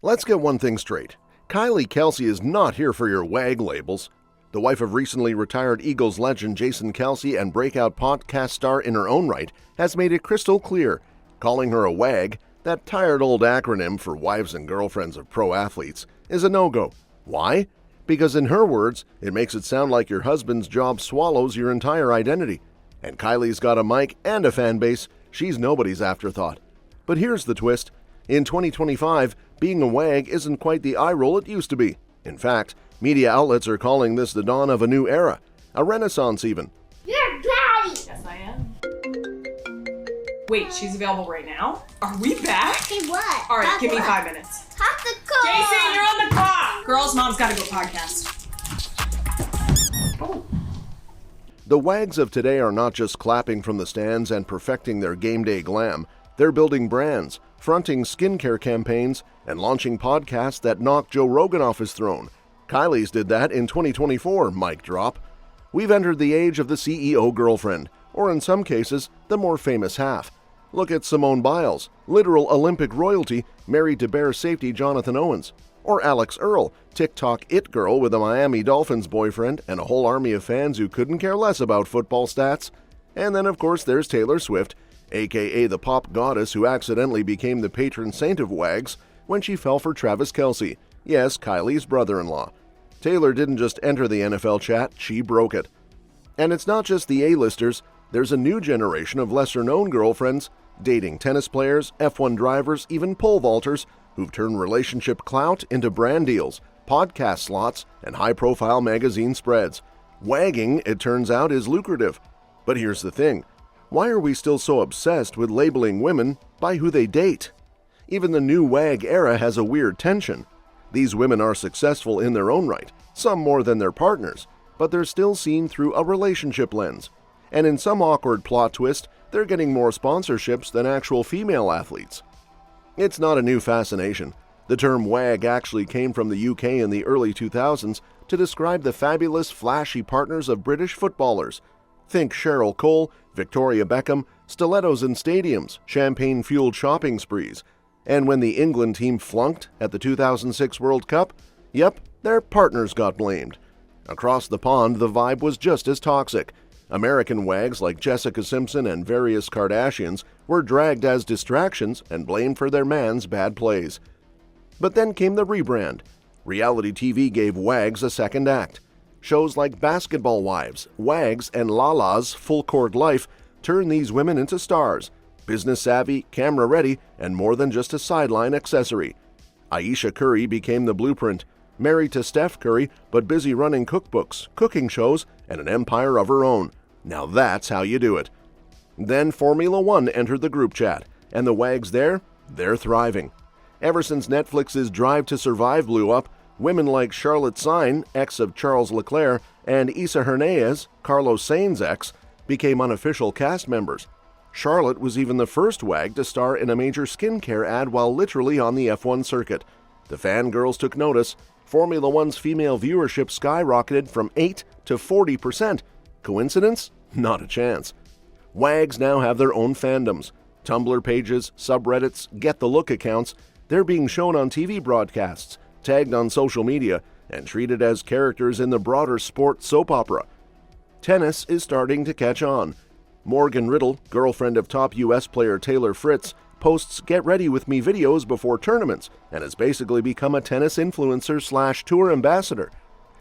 Let's get one thing straight. Kylie Kelce is not here for your WAG labels. The wife of recently retired Eagles legend Jason Kelce and breakout podcast star in her own right has made it crystal clear, calling her a WAG, that tired old acronym for wives and girlfriends of pro athletes, is a no-go. Why? Because in her words, it makes it sound like your husband's job swallows your entire identity. And Kylie's got a mic and a fan base, she's nobody's afterthought. But here's the twist. In 2025, being a WAG isn't quite the eye roll it used to be. In fact, media outlets are calling this the dawn of a new era, a renaissance even. You're daddy! Yes, I am. Wait, she's available right now? Are we back? Hey, what? All right, Have give me what? 5 minutes. Have the call! Jason, you're on the clock! Girls, mom's gotta go podcast. Oh. The WAGs of today are not just clapping from the stands and perfecting their game day glam. They're building brands, fronting skincare campaigns, and launching podcasts that knock Joe Rogan off his throne. Kylie's did that in 2024, mic drop. We've entered the age of the CEO girlfriend, or in some cases, the more famous half. Look at Simone Biles, literal Olympic royalty, married to Bears safety Jonathan Owens. Or Alex Earl, TikTok it girl with a Miami Dolphins boyfriend and a whole army of fans who couldn't care less about football stats. And then of course there's Taylor Swift, aka the pop goddess who accidentally became the patron saint of WAGs when she fell for Travis Kelce, yes, Kylie's brother-in-law. Taylor didn't just enter the NFL chat, she broke it. And it's not just the A-listers, there's a new generation of lesser-known girlfriends, dating tennis players, F1 drivers, even pole vaulters, who've turned relationship clout into brand deals, podcast slots, and high-profile magazine spreads. WAGing, it turns out, is lucrative. But here's the thing. Why are we still so obsessed with labeling women by who they date? Even the new WAG era has a weird tension. These women are successful in their own right, some more than their partners, but they're still seen through a relationship lens. And in some awkward plot twist, they're getting more sponsorships than actual female athletes. It's not a new fascination. The term WAG actually came from the UK in the early 2000s to describe the fabulous, flashy partners of British footballers. Think Cheryl Cole, Victoria Beckham, stilettos in stadiums, champagne-fueled shopping sprees. And when the England team flunked at the 2006 World Cup, yep, their partners got blamed. Across the pond, the vibe was just as toxic. American WAGs like Jessica Simpson and various Kardashians were dragged as distractions and blamed for their man's bad plays. But then came the rebrand. Reality TV gave WAGs a second act. Shows like Basketball Wives, WAGs, and Lala's Full Court Life turn these women into stars, business-savvy, camera-ready, and more than just a sideline accessory. Aisha Curry became the blueprint, married to Steph Curry but busy running cookbooks, cooking shows, and an empire of her own. Now that's how you do it. Then Formula One entered the group chat, and the WAGs there, they're thriving. Ever since Netflix's Drive to Survive blew up, women like Charlotte Sainz, ex of Charles Leclerc, and Isa Hernandez, Carlos Sainz's ex, became unofficial cast members. Charlotte was even the first WAG to star in a major skincare ad while literally on the F1 circuit. The fangirls took notice. Formula One's female viewership skyrocketed from 8 to 40%. Coincidence? Not a chance. WAGs now have their own fandoms. Tumblr pages, subreddits, Get the Look accounts. They're being shown on TV broadcasts, tagged on social media, and treated as characters in the broader sport soap opera. Tennis is starting to catch on. Morgan Riddle, girlfriend of top U.S. player Taylor Fritz, posts Get Ready With Me videos before tournaments and has basically become a tennis influencer / tour ambassador.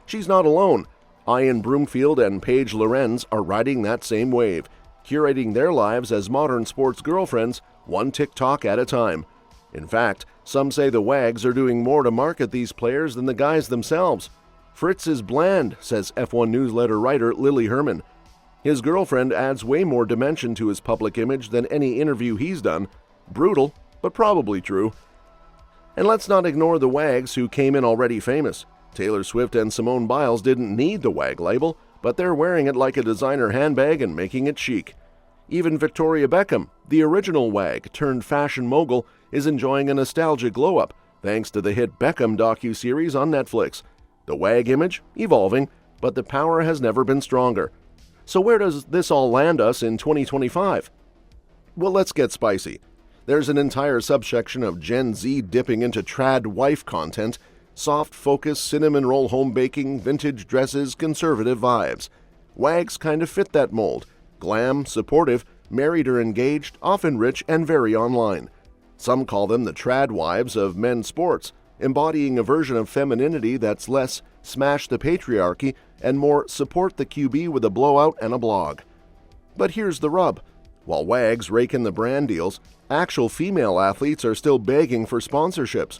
She's not alone. Ian Broomfield and Paige Lorenz are riding that same wave, curating their lives as modern sports girlfriends, one TikTok at a time. In fact, some say the WAGs are doing more to market these players than the guys themselves. Fritz is bland, says F1 newsletter writer Lily Herman. His girlfriend adds way more dimension to his public image than any interview he's done. Brutal, but probably true. And let's not ignore the WAGs who came in already famous. Taylor Swift and Simone Biles didn't need the WAG label, but they're wearing it like a designer handbag and making it chic. Even Victoria Beckham, the original WAG turned fashion mogul, is enjoying a nostalgic glow-up thanks to the hit Beckham docu-series on Netflix. The WAG image evolving, but the power has never been stronger. So where does this all land us in 2025? Well, let's get spicy. There's an entire subsection of Gen Z dipping into trad wife content, soft focus, cinnamon roll home baking, vintage dresses, conservative vibes. WAGs kind of fit that mold. Glam, supportive, married or engaged, often rich and very online. Some call them the trad wives of men's sports, embodying a version of femininity that's less smash the patriarchy and more support the QB with a blowout and a blog. But here's the rub. While WAGs rake in the brand deals, actual female athletes are still begging for sponsorships.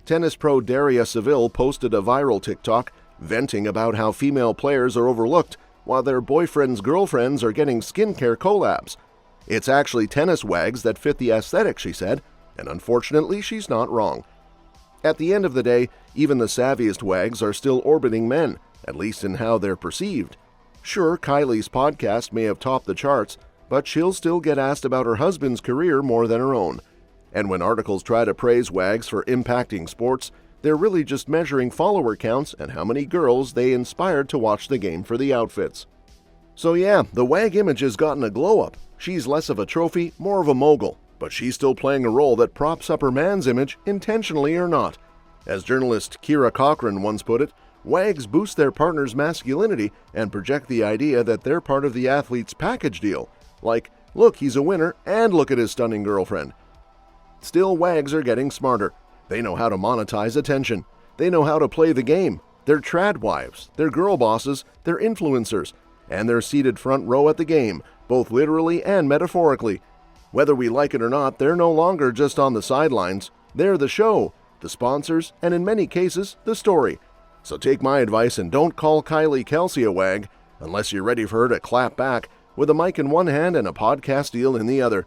Tennis pro Daria Seville posted a viral TikTok venting about how female players are overlooked while their boyfriends' girlfriends are getting skincare collabs. It's actually tennis WAGs that fit the aesthetic, she said, and unfortunately she's not wrong. At the end of the day, even the savviest WAGs are still orbiting men, at least in how they're perceived. Sure, Kylie's podcast may have topped the charts, but she'll still get asked about her husband's career more than her own. And when articles try to praise WAGs for impacting sports, they're really just measuring follower counts and how many girls they inspired to watch the game for the outfits. So yeah, the WAG image has gotten a glow-up. She's less of a trophy, more of a mogul, but she's still playing a role that props up her man's image, intentionally or not. As journalist Kira Cochran once put it, WAGs boost their partner's masculinity and project the idea that they're part of the athlete's package deal. Like, look, he's a winner, and look at his stunning girlfriend. Still, WAGs are getting smarter. They know how to monetize attention. They know how to play the game. They're trad wives, they're girl bosses, they're influencers, and they're seated front row at the game, both literally and metaphorically. Whether we like it or not, they're no longer just on the sidelines. They're the show, the sponsors, and in many cases, the story. So take my advice and don't call Kylie Kelce a WAG, unless you're ready for her to clap back, with a mic in one hand and a podcast deal in the other.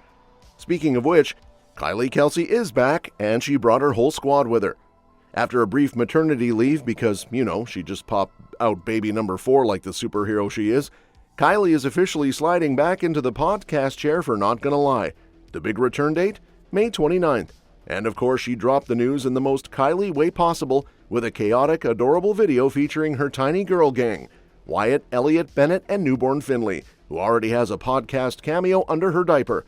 Speaking of which, Kylie Kelce is back, and she brought her whole squad with her. After a brief maternity leave because, she just popped out baby number 4 like the superhero she is, Kylie is officially sliding back into the podcast chair for Not Gonna Lie. The big return date? May 29th. And of course, she dropped the news in the most Kylie way possible with a chaotic, adorable video featuring her tiny girl gang, Wyatt, Elliot, Bennett, and newborn Finley, who already has a podcast cameo under her diaper.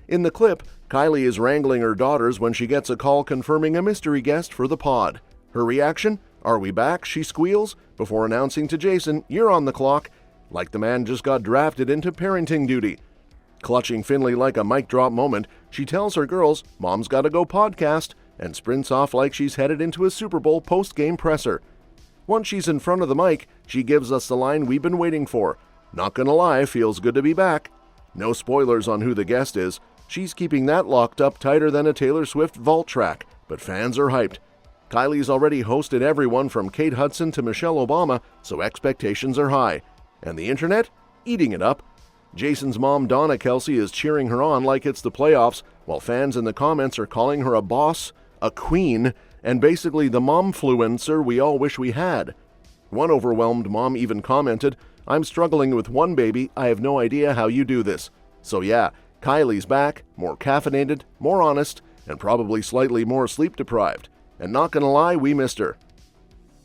In the clip, Kylie is wrangling her daughters when she gets a call confirming a mystery guest for the pod. Her reaction? Are we back? She squeals, before announcing to Jason, "You're on the clock," like the man just got drafted into parenting duty. Clutching Finley like a mic drop moment, she tells her girls, "Mom's gotta go podcast," and sprints off like she's headed into a Super Bowl post-game presser. Once she's in front of the mic, she gives us the line we've been waiting for. "Not gonna lie, feels good to be back." No spoilers on who the guest is. She's keeping that locked up tighter than a Taylor Swift vault track, but fans are hyped. Kylie's already hosted everyone from Kate Hudson to Michelle Obama, so expectations are high. And the internet? Eating it up. Jason's mom, Donna Kelce, is cheering her on like it's the playoffs, while fans in the comments are calling her a boss, a queen, and basically the momfluencer we all wish we had. One overwhelmed mom even commented, "I'm struggling with one baby, I have no idea how you do this." So yeah, Kylie's back, more caffeinated, more honest, and probably slightly more sleep-deprived. And not gonna lie, we missed her.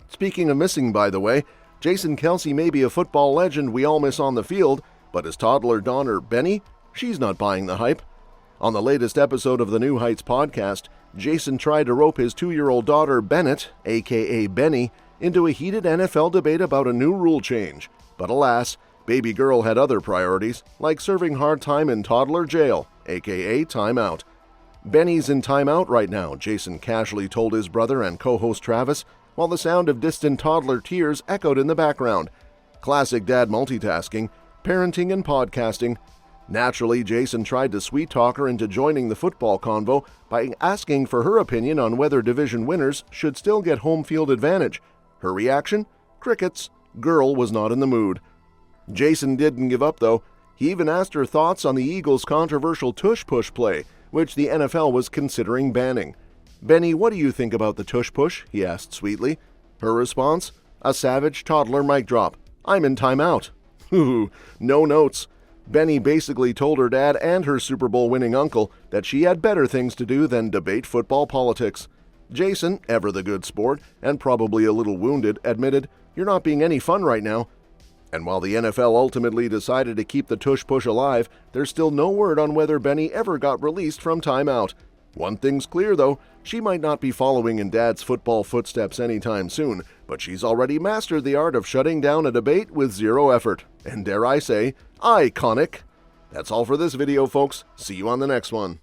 Speaking of missing, by the way, Jason Kelce may be a football legend we all miss on the field, but his toddler daughter, Benny, she's not buying the hype. On the latest episode of the New Heights podcast, Jason tried to rope his 2-year-old daughter, Bennett, aka Benny, into a heated NFL debate about a new rule change. But alas, baby girl had other priorities, like serving hard time in toddler jail, aka timeout. "Benny's in timeout right now," Jason casually told his brother and co-host Travis, while the sound of distant toddler tears echoed in the background. Classic dad multitasking, parenting and podcasting. Naturally, Jason tried to sweet-talk her into joining the football convo by asking for her opinion on whether division winners should still get home field advantage. Her reaction? Crickets. Girl was not in the mood. Jason didn't give up, though. He even asked her thoughts on the Eagles' controversial tush-push play, which the NFL was considering banning. "Benny, what do you think about the tush-push?" he asked sweetly. Her response? A savage toddler mic drop. "I'm in timeout." Ooh, no notes. Benny basically told her dad and her Super Bowl winning uncle that she had better things to do than debate football politics. Jason, ever the good sport, and probably a little wounded, admitted, "You're not being any fun right now." And while the NFL ultimately decided to keep the tush push alive, there's still no word on whether Benny ever got released from timeout. One thing's clear though, she might not be following in Dad's football footsteps anytime soon, but she's already mastered the art of shutting down a debate with zero effort. And dare I say, iconic! That's all for this video, folks. See you on the next one.